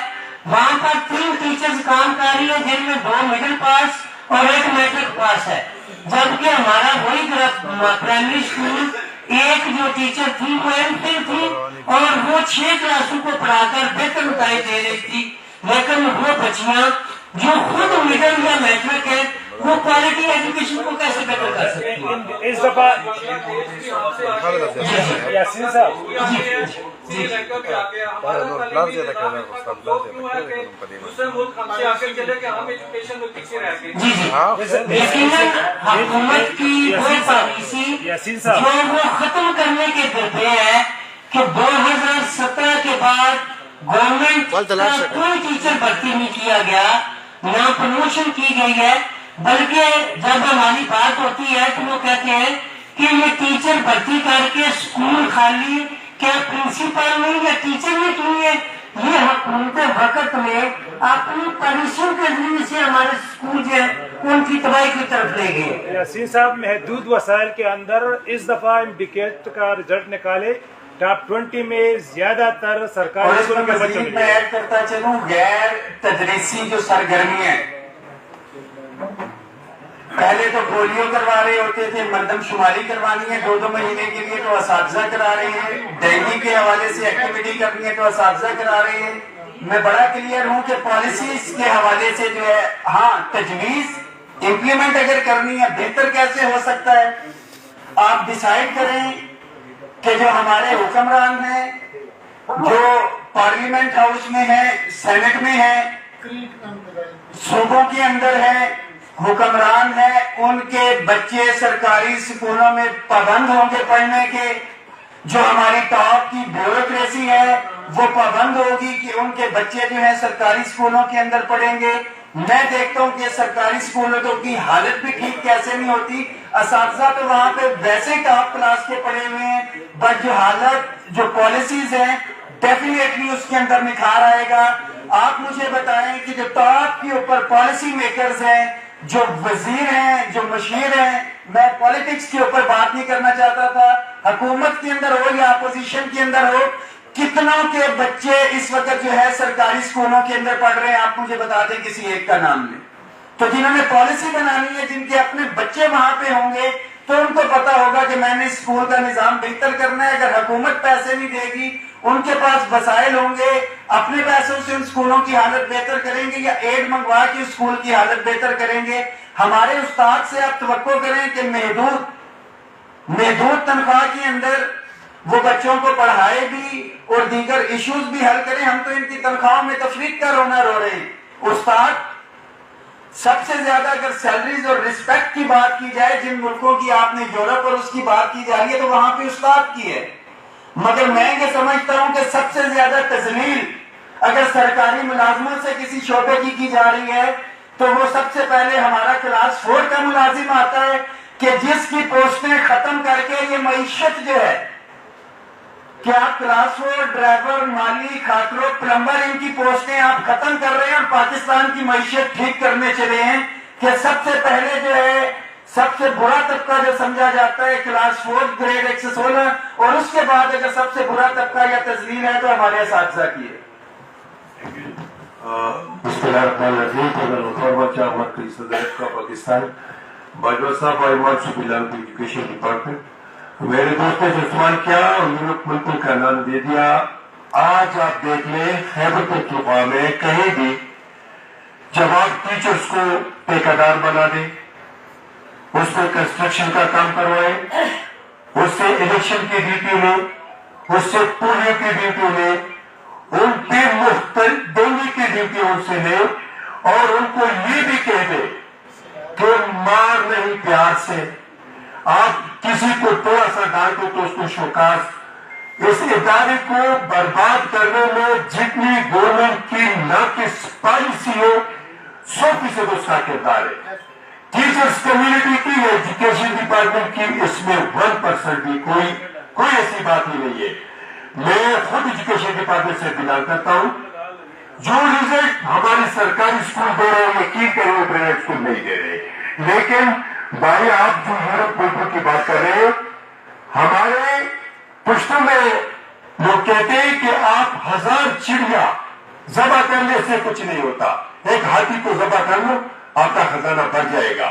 وہاں پر 3 ٹیچرز کام کر رہی ہیں جن میں 2 مڈل پاس اور 1 میٹرک پاس ہے، جبکہ ہمارا وہی پرائمری اسکول ایک جو ٹیچر تھی وہ ایم فل تھی اور وہ 6 کلاسوں کو پڑھا کر بہتر نتائج دے رہی تھی. لیکن وہ بچیاں جو خود مڈل یا میٹرک ہے وہ کوالٹی ایجوکیشن کو کیسے بہتر کر سکتی ہیں؟ اس دفعہ یاسین صاحب یقیناً حکومت کی کوئی پالیسی جو وہ ختم کرنے کے درپے ہے کہ 2017 کے بعد گورنمنٹ کا کوئی ٹیچر بھرتی نہیں کیا گیا، نہ پروموشن کی گئی ہے، بلکہ جب ہماری بات ہوتی ہے تو وہ کہتے ہیں کہ یہ ٹیچر بھرتی کر کے اسکول خالی، کیا پرنسپل نہیں یا ٹیچر نہیں کیے؟ یہ حکومت وقت میں اپنی پالیسیوں کے ذریعے سے ہمارے اسکول جو ہے ان کی تباہی کی طرف لے گئے. یاسین صاحب محدود وسائل کے اندر اس دفعہ انڈیکیٹ کا رزلٹ نکالے، ٹاپ 20 میں زیادہ تر سرکاری اسکول کے بچوں میں ایڈ کرتا چلوں غیر تدریسی جو سرگرمی ہے. پہلے تو پولیو کروا رہے ہوتے تھے، مردم شماری کروانی ہے 2-2 مہینے کے لیے تو اساتذہ کرا رہے ہیں، ڈینگی کے حوالے سے ایکٹیویٹی کرنی ہے تو اساتذہ کرا رہے ہیں. میں بڑا کلیئر ہوں کہ پالیسیز کے حوالے سے جو ہے ہاں تجویز امپلیمنٹ اگر کرنی ہے بہتر کیسے ہو سکتا ہے، آپ ڈیسائیڈ کریں کہ جو ہمارے حکمران ہیں جو پارلیمنٹ ہاؤس میں ہے، سینٹ میں ہے، صوبوں کے اندر ہے، حکمران ہے، ان کے بچے سرکاری اسکولوں میں پابند ہوں گے پڑھنے کے. جو ہماری ٹاپ کی بیوروکریسی ہے وہ پابند ہوگی کہ ان کے بچے جو ہیں سرکاری اسکولوں کے اندر پڑھیں گے. میں دیکھتا ہوں کہ سرکاری اسکولوں کی حالت بھی ٹھیک کیسے نہیں ہوتی، اساتذہ تو وہاں پہ ویسے ٹاپ کلاس کے پڑھے ہوئے ہیں، بٹ جو حالت جو پالیسیز ہیں ڈیفینیٹلی اس کے اندر نکھار آئے گا. آپ مجھے بتائیں کہ جو ٹاپ کے اوپر پالیسی میکرز ہیں، جو وزیر ہیں، جو مشیر ہیں، میں پالیٹکس کے اوپر بات نہیں کرنا چاہتا تھا، حکومت کے اندر ہو یا اپوزیشن کے اندر ہو، کتنوں کے بچے اس وقت جو ہے سرکاری اسکولوں کے اندر پڑھ رہے ہیں؟ آپ مجھے بتا دیں کسی ایک کا نام لیں. تو جنہوں نے پالیسی بنانی ہے، جن کے اپنے بچے وہاں پہ ہوں گے تو ان کو پتا ہوگا کہ میں نے اسکول کا نظام بہتر کرنا ہے. اگر حکومت پیسے نہیں دے گی، ان کے پاس وسائل ہوں گے، اپنے پیسوں سے ان اسکولوں کی حالت بہتر کریں گے یا ایڈ منگوا کے اسکول کی حالت بہتر کریں گے. ہمارے استاد سے آپ توقع کریں کہ محدود تنخواہ کے اندر وہ بچوں کو پڑھائے بھی اور دیگر ایشوز بھی حل کریں. ہم تو ان کی تنخواہوں میں تفریق کا رونا رو رہے ہیں. استاد سب سے زیادہ اگر سیلریز اور رسپیکٹ کی بات کی جائے، جن ملکوں کی آپ نے یورپ اور اس کی بات کی جا رہی ہے، تو وہاں پہ استاد کی ہے. مگر میں یہ سمجھتا ہوں کہ سب سے زیادہ تذلیل اگر سرکاری ملازموں سے کسی شعبے کی جا رہی ہے تو وہ سب سے پہلے ہمارا کلاس 4 کا ملازم آتا ہے کہ جس کی پوسٹیں ختم کر کے یہ معیشت جو ہے کہ آپ کلاس 4 ڈرائیور، مالی، کھاترو، پلمبر، ان کی پوسٹیں آپ ختم کر رہے ہیں اور پاکستان کی معیشت ٹھیک کرنے چلے ہیں کہ سب سے پہلے جو ہے سب سے برا طبقہ جو سمجھا جاتا ہے کلاس 4 گریڈ 1 سے 16 اور اس کے بعد اگر سب سے برا طبقہ یا تذلیل ہے تو ہمارے اساتذہ کی ہے. بسم اللہ الرحمن الرحیم. پاکستان باجوہ صاحب I want to belong to education department. میرے دوست نے جو سوال کیا یورپ ملکوں کا نام دے دیا. آج آپ دیکھ لیں خیبر پختونخوا میں کہیں بھی جب آپ ٹیچرز کو ٹھیکیدار بنا دیں، اس سے کنسٹرکشن کا کام کروائیں، اس سے الیکشن کی ڈیوٹی لیں، اس سے پولیو کی ڈیوٹی لیں، ان کی مختلف دینی کی ڈیوٹی ان سے لیں اور ان کو یہ بھی کہہ دیں کہ مار نہیں پیار سے. آپ کسی کو تھوڑا سا ڈانٹو تو اس کو شوکاز. اس ادارے کو برباد کرنے میں جتنی گورنمنٹ کی ناقص پالیسی ہے 100% اس کا کردار ہے. ٹیچرز کمیونٹی کی ایجوکیشن ڈپارٹمنٹ کی اس میں 1% بھی کوئی ایسی بات ہی نہیں ہے. میں خود ایجوکیشن ڈپارٹمنٹ سے بلانگ کرتا ہوں. جو رزلٹ ہمارے سرکاری اسکول دے رہے ہیں یقین کریں وہ پرائیویٹ اسکول نہیں دے رہے. لیکن بھائی آپ جو یورپ ملکوں کی بات کر رہے ہیں، ہمارے پشتوں میں لوگ کہتے ہیں کہ آپ 1000 چڑیا ذبح کرنے سے کچھ نہیں ہوتا. ایک ہاتھی کو ذبح کر لو آپ کا خزانہ بڑھ جائے گا.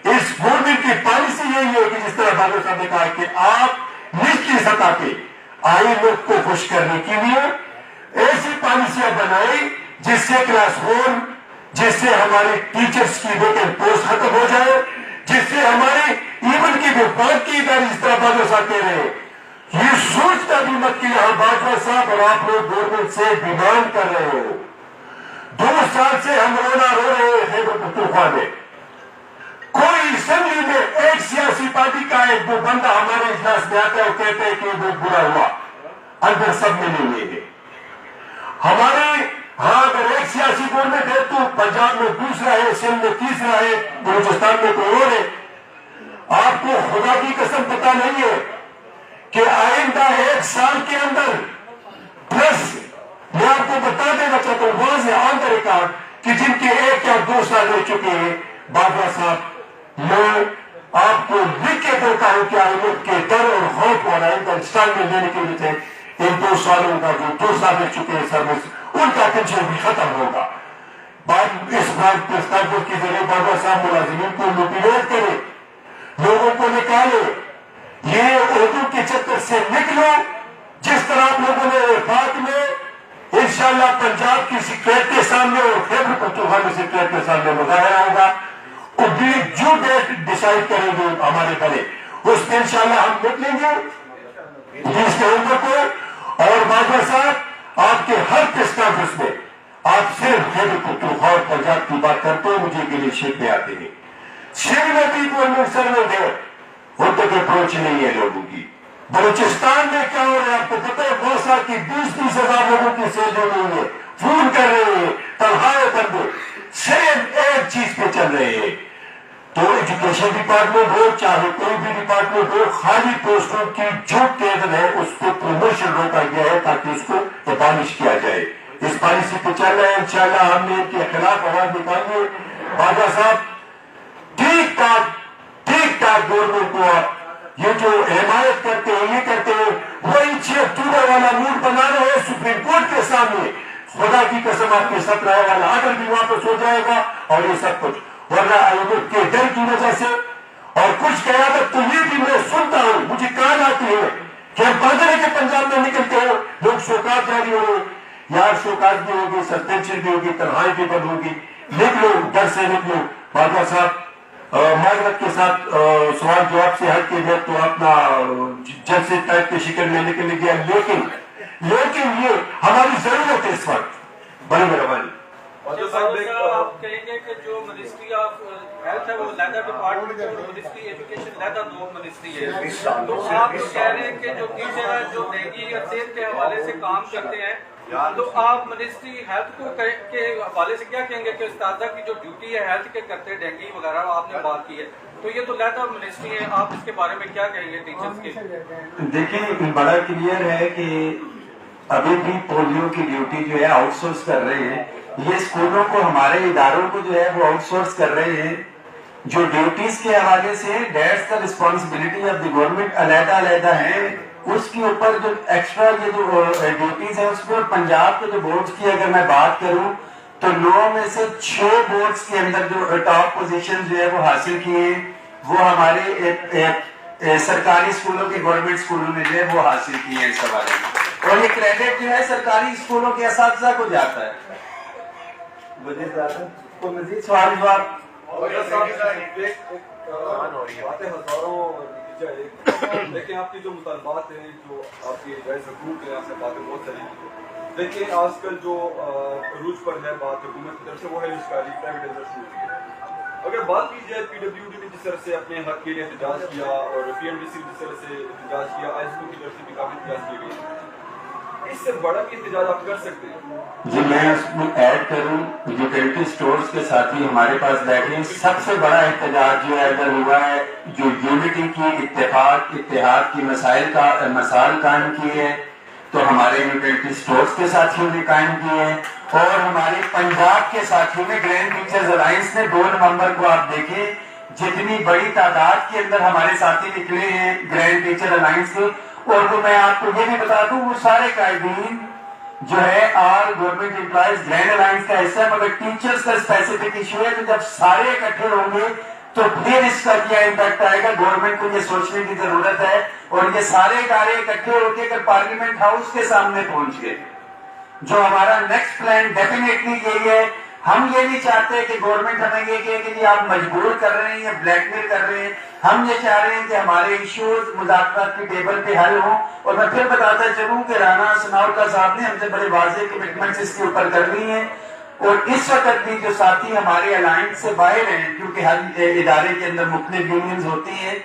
اس گورنمنٹ کی پالیسی یہی ہے کہ جس طرح بادل صاحب نے کہا کہ آپ نچلی سطح پہ آئی لوگ کو خوش کرنے کے لیے ایسی پالیسیاں بنائیں جس سے کلاس 4، جس سے ہمارے ٹیچرز کی ویکینٹ پوسٹ ختم ہو جائے، جس سے ہمارے ایون کی جو باقی ادارے جس طرح بادل صاحب کہہ رہے ہیں یہ سوچتا بھی مت کہ یہاں باجوہ صاحب اور آپ لوگ گورنمنٹ سے ڈیمانڈ کر رہے ہو. 2 سال سے ہم رو رہے ہیں خیبر پختونخوا میں. کوئی اسمبلی میں ایک سیاسی پارٹی کا ایک دو بندہ ہمارے اجلاس میں آتا ہے اور کہتے ہیں کہ وہ برا ہوا. اندر سب میں نہیں لیں گے. ہمارے ہاں اگر ایک سیاسی گورنمنٹ ہے تو پنجاب میں دوسرا ہے، سندھ میں تیسرا ہے، بلوچستان میں کوئی اور ہے. آپ کو خدا کی قسم پتہ نہیں ہے کہ آئندہ 1 سال کے اندر پلس میں آپ کو بتا دینا چاہتا ہوں واضح آن دا ریکارڈ کہ جن کے 1 یا 2 سال ہو چکے ہیں باجوہ صاحب، میں آپ کو لکھ کے دیتا ہوں کہ آئمت کے ڈر اور خوف اور آئندہ انسٹالمنٹ لینے کے لیے ان 2 سالوں کا جو 2 سال ہو چکے ہیں سروس ان کا ٹینشن بھی ختم ہوگا. اس بات کے ذریعے باجوہ صاحب ملازمین کو موٹیویٹ کرے، لوگوں کو نکالے، یہ اردو کے چکر سے نکلو. جس طرح آپ لوگوں نے وفاق میں انشاءاللہ پنجاب کی سیکریٹ کے سامنے اور خیبر پختونخوا کی سیکریٹ کے سامنے مظاہرہ ہوگا. اور جو ڈیٹ ڈیسائیڈ کریں گے ہمارے بڑے اس میں انشاءاللہ ہم نکلیں گے 20 نومبر کو. اور باجوہ صاحب آپ کے ہر پریس کانفرنس میں آپ صرف خیبر پختونخوا اور پنجاب کی بات کرتے ہیں، مجھے کے لیے شیخ میں آتے ہیں. شیخ میں بھی گورنمنٹ سروینٹ ہے، ان تک اپروچ نہیں ہے لوگوں کی. بلوچستان میں کیا ہو رہا ہے آپ کو پتہ ہے؟ بہت سال کی 20-30 ہزار لوگوں کی سیلری نہیں ہے، فون کر رہے ہیں تنخواہیں بندے صرف ایک چیز پہ چل رہے ہیں. تو ایجوکیشن ڈپارٹمنٹ ہو چاہے کوئی بھی ڈپارٹمنٹ ہو، خالی پوسٹوں کی جو ٹیبل ہے اس کو پروموشن روکا گیا ہے تاکہ اس کو ابالش کیا جائے. اس پالیسی پہ چل رہے ہیں. انشاءاللہ ہم نے ان کے خلاف آواز نکالی ہے. باجوہ صاحب ٹھیک ٹھاک گورنمنٹ کو یہ جو حمایت کرتے ہیں یہ کرتے ہیں وہی 6 اکتوبر والا موڈ بنا رہے ہیں سپریم کورٹ کے سامنے. خدا کی قسم آپ کے 17 والا آرڈر بھی واپس ہو جائے گا اور یہ سب کچھ ورنہ آئمت کے ڈر کی وجہ سے اور کچھ قیادت تو یہ بھی میں سنتا ہوں، مجھے کال آتی ہے کہ ہم پادری کے پنجاب میں نکلتے ہیں لوگ شوکات جاری ہو رہے. یار شوکات بھی ہوگی، سسپینشن بھی ہوگی، تنہائی بھی بند ہوگی. نکلو ڈر سے نکلو. باجوہ صاحب معذرت کے ساتھ سوال جواب سے ہٹ کے گیا تو اپنا جلسے ٹائپ کے شکل میں نکل گیا. لیکن یہ ہماری ضرورت ہے اس وقت. بڑی مہربانی. آپ کہیں گے کہ جو منسٹری آف ہیلتھ ہے وہ علیحدہ ڈپارٹمنٹ ہے اور منسٹری ایجوکیشن علیحدہ دو منسٹری ہے، تو آپ کہہ رہے ہیں کہ جو ٹیچر ہے جو دینی یا صحت کے حوالے سے کام کرتے ہیں، تو آپ منسٹری ہیلتھ کو کے حوالے سے کیا کہیں گے کہ استاذہ کی جو ڈیوٹی ہے ہیلتھ کے کرتے ڈینگی وغیرہ آپ نے بات کی ہے، تو یہ تو علیحدہ منسٹری ہے، آپ اس کے بارے میں کیا کہیں گے ٹیچرز کے؟ دیکھیں بڑا کلیئر ہے کہ ابھی بھی پولیو کی ڈیوٹی جو ہے آؤٹ سورس کر رہے ہیں، یہ اسکولوں کو ہمارے اداروں کو جو ہے وہ آؤٹ سورس کر رہے ہیں، جو ڈیوٹیز کے حوالے سے that's the responsibility of the government علیحدہ علیحدہ ہیں، اس کے اوپر جو ایکسٹرا یہ جو ڈیوٹیز ہیں اس میں پنجاب کے جو بورڈز کی اگر میں بات کروں تو 9 میں سے 6 بورڈز کے اندر جو ٹاپ پوزیشن جو ہے وہ حاصل کیے وہ ہمارے سرکاری اسکولوں کے گورنمنٹ اسکولوں میں جو ہے وہ حاصل کیے ہیں اس حوالے میں، اور یہ کریڈٹ جو ہے سرکاری اسکولوں کے اساتذہ کو جاتا ہے۔ کوئی مزید سوال جواب؟ لیکن آپ کی جو مطالبات ہیں، جو آپ کی رئیس حکومت ہے، آپ سے باتیں بہت ساری، لیکن آج کل جو عروج پر ہے بات حکومت کی طرف سے وہ ہے نجکاری، پرائیویٹائزیشن شروع کی ہے۔ اگر بات کی جائے پی ڈبلیو ڈی نے جس طرح سے اپنے حق کے لیے احتجاج کیا اور پی ایم ڈی سی جس طرح سے احتجاج کیا، آئی ایس او کی طرف سے بھی کافی احتجاج کیے گئے، اس سے بڑا بھی احتجاج آپ کر سکتے ہیں؟ جی میں اس میں ایڈ کروں، یوٹیلٹی سٹورز کے ساتھی ہمارے پاس بیٹھے ہیں، سب سے بڑا احتجاج جو ہے اگر ہوا ہے جو یونٹی کی اتفاق اتحاد کی مسائل قائم کی ہے تو ہمارے یوٹیلٹی سٹورز کے ساتھیوں نے قائم کی ہے، اور ہمارے پنجاب کے ساتھیوں نے گرینڈ ٹیچرز الائنس نے 2 نومبر کو آپ دیکھیں جتنی بڑی تعداد کے اندر ہمارے ساتھی نکلے ہیں گرینڈ ٹیچر الائنس کے، اور وہ میں آپ کو یہ بھی بتا دوں وہ سارے قائدین جو ہے آل گورنمنٹ امپلائیز گرینڈ الائنس کا حصہ ہے، مگر ٹیچرز کا اسپیسیفک ایشو ہے کہ جب سارے اکٹھے ہوں گے تو پھر اس کا کیا امپیکٹ آئے گا، گورنمنٹ کو یہ سوچنے کی ضرورت ہے، اور یہ سارے ادارے اکٹھے ہو کے اگر پارلیمنٹ ہاؤس کے سامنے پہنچ گئے، جو ہمارا نیکسٹ پلان ڈیفینیٹلی یہی ہے، ہم یہ نہیں چاہتے کہ گورنمنٹ ہمیں یہ کہے کہ جی آپ مجبور کر رہے ہیں یا بلیک میل کر رہے ہیں، ہم یہ چاہ رہے ہیں کہ ہمارے ایشوز مذاکرات کی ٹیبل پہ حل ہوں، اور میں پھر بتاتا چلوں کہ رانا ثناءاللہ صاحب نے ہم سے بڑے واضح کمٹمنٹس اس کے اوپر کر لی ہیں، اور اس وقت بھی جو ساتھی ہمارے الائنس سے باہر ہیں کیونکہ ہر ادارے کے اندر مختلف یونینز ہوتی ہیں،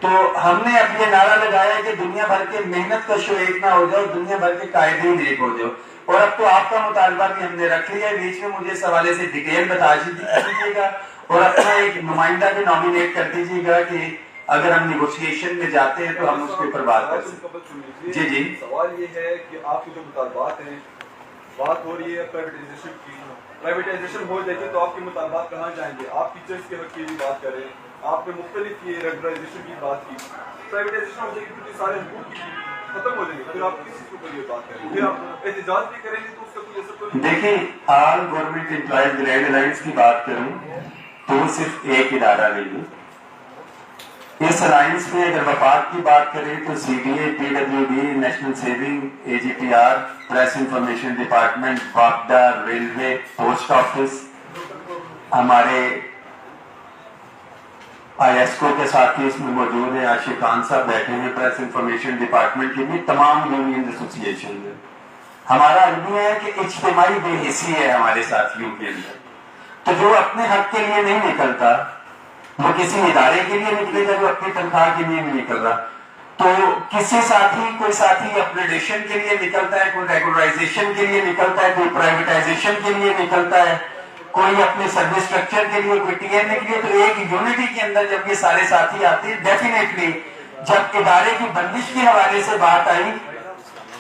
تو ہم نے اب یہ نعرہ لگایا کہ دنیا بھر کے محنت کشو ایک نہ ہو جاؤ، دنیا بھر کے قائدین ایک ہو جاؤ، اور اب تو آپ کا مطالبہ بھی ہم نے رکھ لیا ہے، بیچ میں مجھے اس حوالے سے ڈیٹیل بتا دیجیے گا اور اپنا ایک نمائندہ بھی نامینیٹ کر دیجیے گا کہ اگر ہم نیگوشیشن میں جاتے ہیں تو ہم اس کے اوپر بات کر سکتے ہیں۔ جی جی سوال یہ ہے کہ آپ کی جو مطالبات ہیں، بات ہو رہی ہے پرائیویٹائزیشن کی، پرائیویٹائزیشن ہو جائے گی تو آپ کے مطالبات کہاں جائیں گے؟ آپ ٹیچرز کے حق کی بھی بات کریں، آپ نے مختلف یہ ریگولرائزیشن کی بات کی، پرائیویٹائزیشن ہو جائے گی تو سارے حقوق کی ختم ہو جائیں گے، پھر آپ کس چیز کو یہ بات کریں گے؟ پھر آپ احتجاج بھی کریں گے تو اس کا کوئی اثر تو نہیں؟ دیکھیں آل گورنمنٹ امپلائیز گرینڈ الائنس کی بات کروں تو وہ صرف ایک ادارہ نہیں ہے، اس الائنس میں اگر وفاق کی بات کریں تو C D A, P W D, national saving, A G P R, press information department, واپڈا، ریلوے، پوسٹ آفس، ہمارے آئی ایس کو کے ساتھی اس میں موجود ہیں، عاشق خان صاحب بیٹھے ہیں، پریس انفارمیشن ڈپارٹمنٹ کی بھی تمام یونین ایسوسی ایشن ہے۔ ہمارا المیہ ہے کہ اجتماعی بے حسی ہے ہمارے ساتھیوں کے اندر، تو جو اپنے حق کے لیے نہیں نکلتا وہ کسی ادارے کے لیے نکلے گا جو اپنی تنخواہ کے لیے نہیں نکل رہا، تو کوئی ساتھی اپگریڈیشن کے لیے نکلتا ہے، کوئی ریگولرائزیشن کے لیے نکلتا ہے، کوئی پرائیویٹائزیشن کے لیے نکلتا ہے، کوئی اپنے سروس اسٹرکچر کے لیے، کوئی ٹی این اے کے لیے، تو ایک یونٹی کے اندر جب یہ سارے ساتھی آتے ہیں ڈیفینیٹلی جب ادارے کی بندش کے حوالے سے بات آئی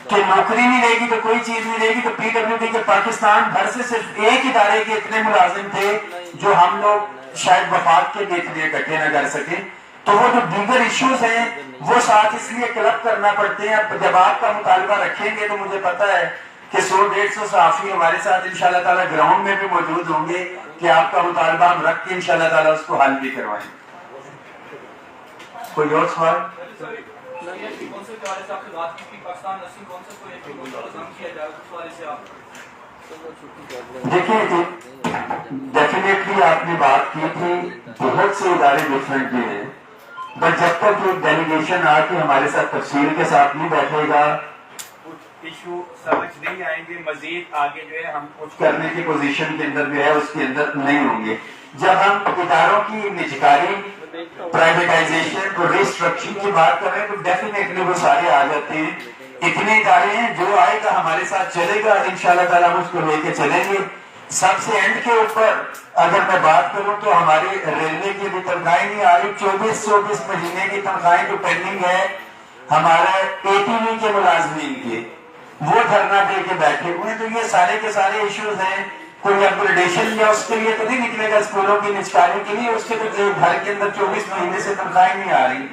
کہ نوکری نہیں رہے گی تو کوئی چیز نہیں رہے گی، تو پی ڈبلیو ڈی کے پاکستان بھر سے صرف ایک ادارے کے اتنے ملازم تھے جو ہم لوگ شاید وفاق کے لیے اکٹھے نہ کر سکیں، تو وہ جو دیگر ایشوز ہیں وہ ساتھ اس لیے کلب کرنا پڑتے ہیں۔ جب آپ کا مطالبہ رکھیں گے تو مجھے پتا ہے کہ 100-150 صحافی ہمارے ساتھ انشاءاللہ تعالیٰ گراؤنڈ میں بھی موجود ہوں گے کہ آپ کا مطالبہ ہم رکھ کے انشاءاللہ تعالیٰ اس کو حل بھی کروائیں۔ کوئی اور سوال؟ دیکھیں ڈیفینیٹلی آپ نے بات کی تھی، بہت سے ادارے ڈفرینٹ بھی ہیں، بٹ جب تک ایک ڈیلیگیشن آ کے ہمارے ساتھ تفصیل کے ساتھ نہیں بیٹھے گا ایشو سمجھ نہیں آئیں گے، مزید آگے جو ہے ہم کچھ کرنے کی پوزیشن کے اندر جو ہے اس کے اندر نہیں ہوں گے. جب ہم اداروں کی نجکاری، پرائیویٹائزیشن اور ریسٹرکچرنگ کی بات کر رہے ہیں تو ڈیفینیٹلی وہ سارے آ جاتے ہیں. اتنے ادارے ہیں، جو آئے گا ہمارے ساتھ چلے گا، انشاءاللہ تعالیٰ ہم اس کو لے کے چلیں گے. سب سے اینڈ کے اوپر اگر میں بات کروں تو ہماری ریلوے کی بھی تنخواہیں نہیں آ رہی. 24 مہینے کی تنخواہیں جو پینڈنگ ہے ہمارا ATV کے ملازمین کے، وہ دھرنا دے کے بیٹھے ہوئے ہیں. تو یہ سارے کے سارے ایشوز ہیں. کوئی اپگریڈیشن یا اس کے لیے تو نہیں نکلے گا اسکولوں کی نجکاری کے لیے، اس کے تو گھر کے اندر 24 مہینے سے تنخواہیں نہیں آ رہی.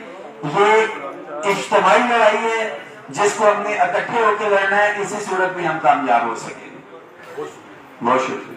یہ اجتماعی لڑائی ہے جس کو ہم نے اکٹھے ہو کے لڑنا ہے. اسی صورت میں ہم کامیاب ہو سکیں گے. بہت شکریہ.